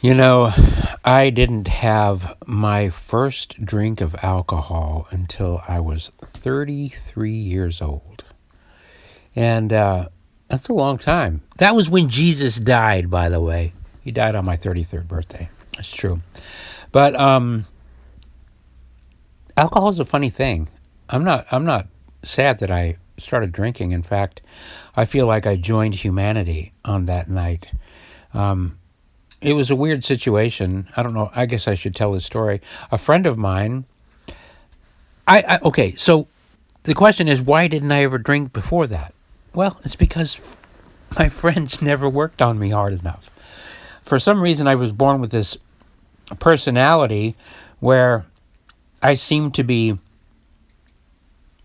You know, I didn't have my first drink of alcohol until I was 33 years old. And that's a long time. That was when Jesus died, by the way. He died on my 33rd birthday. That's true. But alcohol is a funny thing. I'm not sad that I started drinking. In fact, I feel like I joined humanity on that night. It was a weird situation. I don't know. I guess I should tell this story. A friend of mine. Okay. So the question is, why didn't I ever drink before that? Well, it's because my friends never worked on me hard enough. For some reason, I was born with this personality where I seem to be,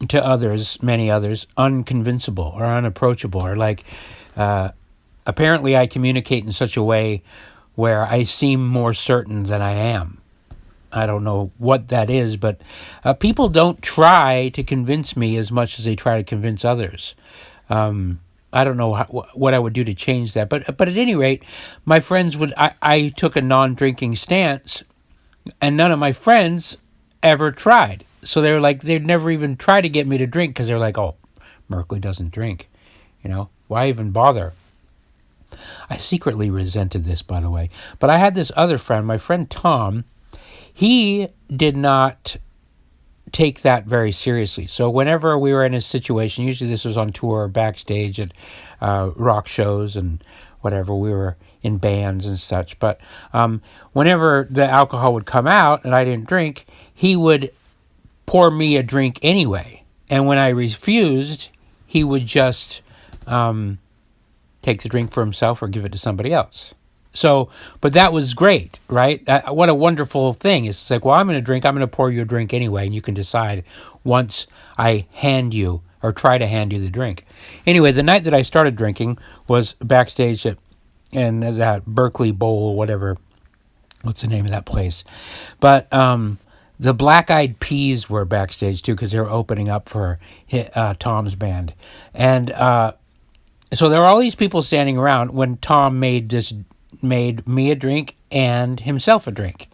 to others, many others, unconvincible or unapproachable, or like, apparently I communicate in such a way where I seem more certain than I am. I don't know what that is, but people don't try to convince me as much as they try to convince others. I don't know what I would do to change that, but at any rate, my friends would. I took a non-drinking stance, and none of my friends ever tried. So they were like, they'd never even try to get me to drink because they're like, oh, Merkley doesn't drink. Why even bother? I secretly resented this, by the way. But I had this other friend, my friend Tom. He did not take that very seriously. So whenever we were in a situation, usually this was on tour or backstage at rock shows and whatever, we were in bands and such. But whenever the alcohol would come out and I didn't drink, he would pour me a drink anyway. And when I refused, he would just take the drink for himself or give it to somebody else. So, but that was great, right? What a wonderful thing. It's like, well, I'm going to pour you a drink anyway, and you can decide once I hand you or try to hand you the drink. Anyway, the night that I started drinking was backstage in that Berkeley Bowl, whatever. What's the name of that place? But the Black Eyed Peas were backstage too because they were opening up for Tom's band. And so there were all these people standing around when Tom made me a drink and himself a drink.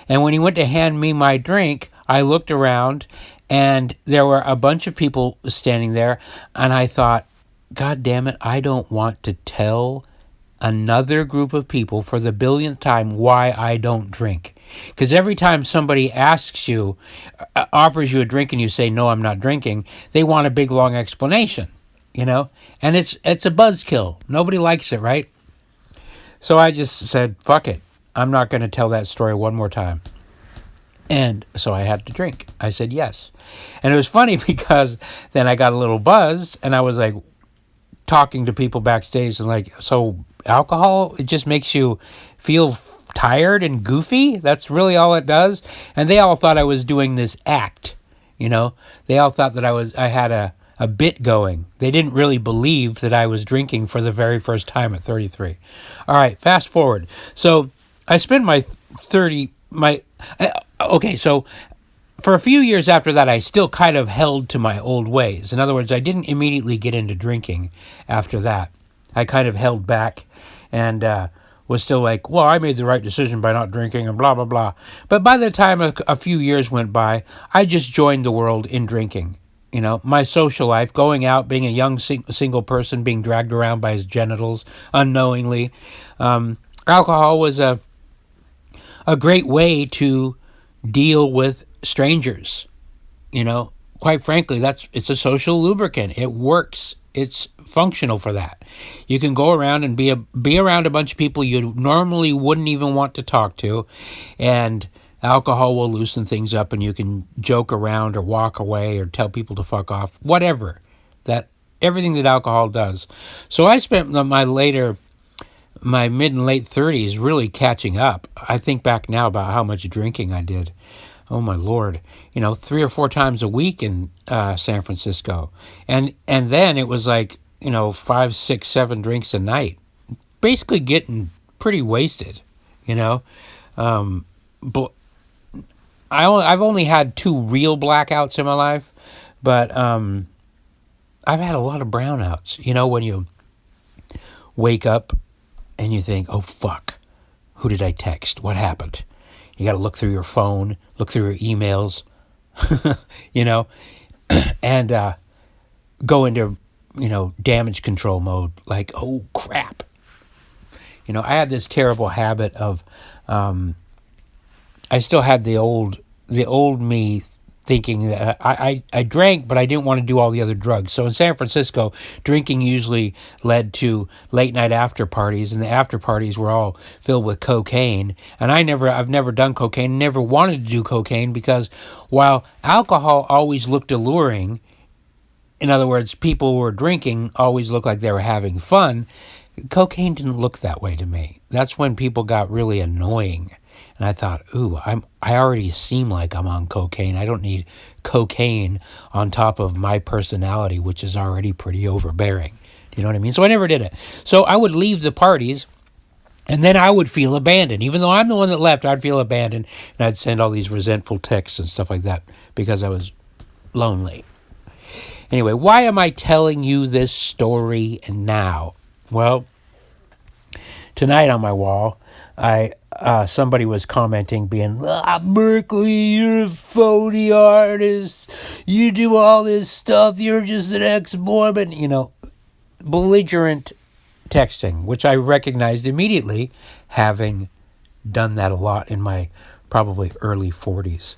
And when he went to hand me my drink, I looked around and there were a bunch of people standing there, and I thought, God damn it, I don't want to tell another group of people for the billionth time why I don't drink. Because every time somebody asks you, offers you a drink and you say, no, I'm not drinking, they want a big long explanation, and it's a buzzkill. Nobody likes it, right? So I just said, fuck it. I'm not going to tell that story one more time. And so I had to drink. I said yes. And it was funny because then I got a little buzzed and I was like talking to people backstage and like, so alcohol, it just makes you feel tired and goofy? That's really all it does? And they all thought I was doing this act, They all thought that I had a bit going. They didn't really believe that I was drinking for the very first time at 33. All right, fast forward. So I spent so for a few years after that, I still kind of held to my old ways. In other words, I didn't immediately get into drinking after that. I kind of held back and was still like, well, I made the right decision by not drinking and blah, blah, blah. But by the time a few years went by, I just joined the world in drinking. My social life, going out, being a young single person, being dragged around by his genitals unknowingly. Alcohol was a great way to deal with strangers. Quite frankly, it's a social lubricant. It works. It's functional for that. You can go around and be around a bunch of people you normally wouldn't even want to talk to, and alcohol will loosen things up, and you can joke around or walk away or tell people to fuck off, whatever. Everything that alcohol does. So I spent my mid and late 30s really catching up. I think back now about how much drinking I did. Oh my Lord, 3 or 4 times a week in San Francisco. And then it was like, 5, 6, 7 drinks a night. Basically getting pretty wasted, But I've only had 2 real blackouts in my life, but I've had a lot of brownouts. When you wake up and you think, oh fuck, Who did I text? What happened? You got to look through your phone, look through your emails, you know, and go into, damage control mode. Like, oh, crap. I had this terrible habit of, I still had the old me thinking that I drank, but I didn't want to do all the other drugs. So in San Francisco, drinking usually led to late night after parties, and the after parties were all filled with cocaine. And I've never done cocaine, never wanted to do cocaine, because while alcohol always looked alluring, in other words, people who were drinking always looked like they were having fun, cocaine didn't look that way to me. That's when people got really annoying. And I thought, I already seem like I'm on cocaine. I don't need cocaine on top of my personality, which is already pretty overbearing. Do you know what I mean? So I never did it. So I would leave the parties, and then I would feel abandoned. Even though I'm the one that left, I'd feel abandoned, and I'd send all these resentful texts and stuff like that because I was lonely. Anyway, why am I telling you this story now? Well, tonight on my wall, somebody was commenting, being, Berkeley, you're a phony artist. You do all this stuff. You're just an ex-Mormon. Belligerent texting, which I recognized immediately, having done that a lot in my probably early 40s.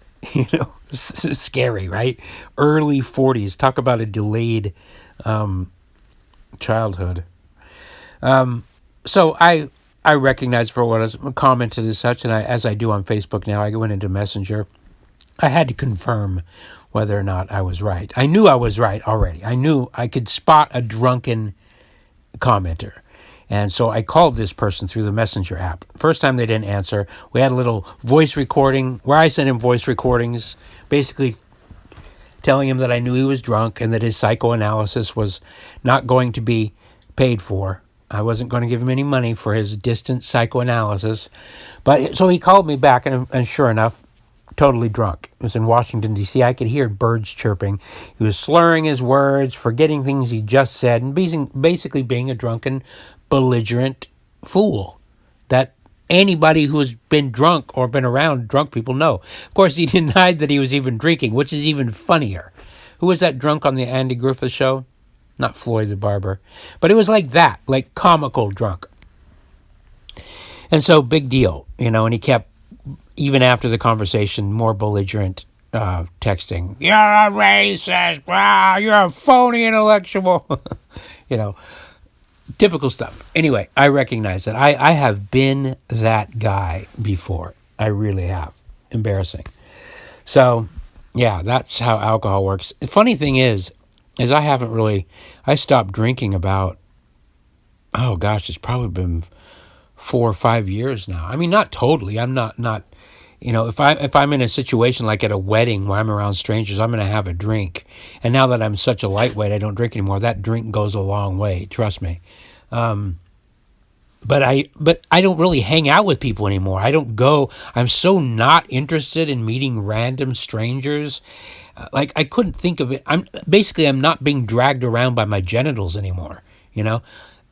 This is scary, right? Early 40s. Talk about a delayed childhood. So I recognized for what I was commented as such, and as I do on Facebook now, I went into Messenger. I had to confirm whether or not I was right. I knew I was right already. I knew I could spot a drunken commenter. And so I called this person through the Messenger app. First time they didn't answer. We had a little voice recording where I sent him voice recordings, basically telling him that I knew he was drunk and that his psychoanalysis was not going to be paid for. I wasn't going to give him any money for his distant psychoanalysis. But so he called me back, and sure enough, totally drunk. It was in Washington, D.C. I could hear birds chirping. He was slurring his words, forgetting things he just said, and basically being a drunken, belligerent fool that anybody who's been drunk or been around drunk people know. Of course, he denied that he was even drinking, which is even funnier. Who was that drunk on the Andy Griffith Show? Not Floyd the Barber. But it was like that, like comical drunk. And so, big deal, and he kept, even after the conversation, more belligerent texting. You're a racist. Wow, you're a phony intellectual. Typical stuff. Anyway, I recognize that. I have been that guy before. I really have. Embarrassing. So, yeah, that's how alcohol works. The funny thing is I stopped drinking about, it's probably been 4 or 5 years now. I mean, not totally. I'm not, if I'm in a situation like at a wedding where I'm around strangers, I'm going to have a drink. And now that I'm such a lightweight, I don't drink anymore. That drink goes a long way. Trust me. But I don't really hang out with people anymore. I don't go. I'm so not interested in meeting random strangers. I couldn't think of it. I'm not being dragged around by my genitals anymore,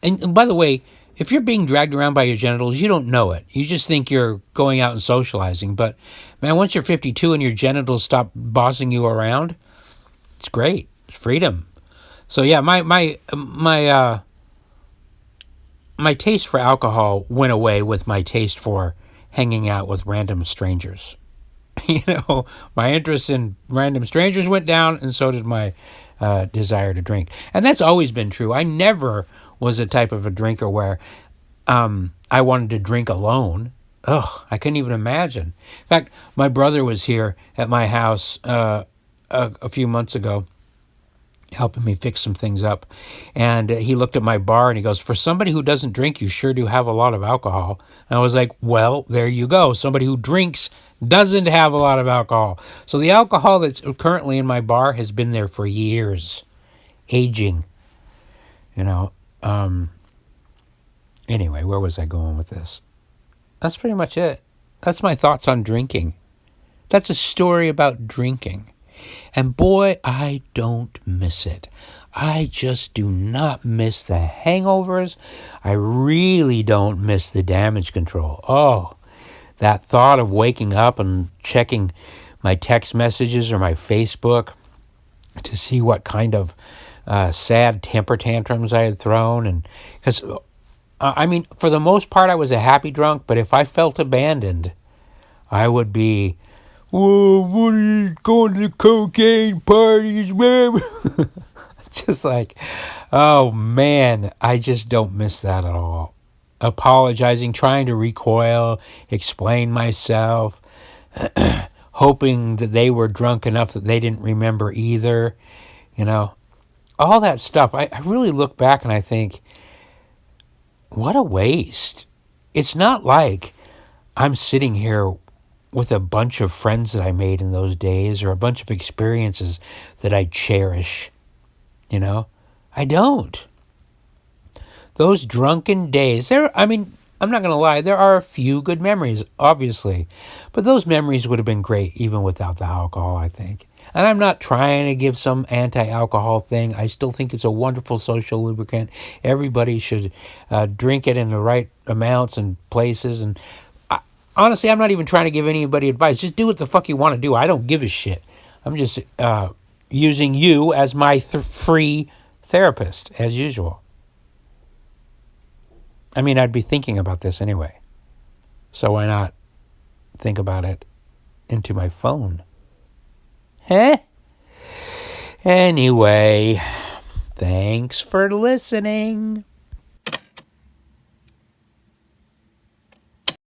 And by the way, if you're being dragged around by your genitals, you don't know it. You just think you're going out and socializing. But man, once you're 52 and your genitals stop bossing you around, it's great. It's freedom. So yeah, my taste for alcohol went away with my taste for hanging out with random strangers. My interest in random strangers went down, and so did my desire to drink. And that's always been true. I never was a type of a drinker where I wanted to drink alone. I couldn't even imagine. In fact, my brother was here at my house a few months ago, helping me fix some things up. And he looked at my bar and he goes, for somebody who doesn't drink, you sure do have a lot of alcohol. And I was like, well, there you go. Somebody who drinks doesn't have a lot of alcohol. So the alcohol that's currently in my bar has been there for years, aging, Anyway, where was I going with this? That's pretty much it. That's my thoughts on drinking. That's a story about drinking. And boy, I don't miss it. I just do not miss the hangovers. I really don't miss the damage control. Oh, that thought of waking up and checking my text messages or my Facebook to see what kind of sad temper tantrums I had thrown. And because, I mean, for the most part, I was a happy drunk, but if I felt abandoned, I would be, whoa, what are you going to cocaine parties, man? Just like, oh man, I just don't miss that at all. Apologizing, trying to recoil, explain myself, hoping that they were drunk enough that they didn't remember either. You know, all that stuff. I really look back and I think, what a waste. It's not like I'm sitting here with a bunch of friends that I made in those days or a bunch of experiences that I cherish. You know, I don't. Those drunken days, I'm not going to lie, there are a few good memories, obviously. But those memories would have been great even without the alcohol, I think. And I'm not trying to give some anti-alcohol thing. I still think it's a wonderful social lubricant. Everybody should drink it in the right amounts and places. And honestly, I'm not even trying to give anybody advice. Just do what the fuck you want to do. I don't give a shit. I'm just using you as my free therapist, as usual. I mean, I'd be thinking about this anyway. So why not think about it into my phone? Huh? Anyway, thanks for listening.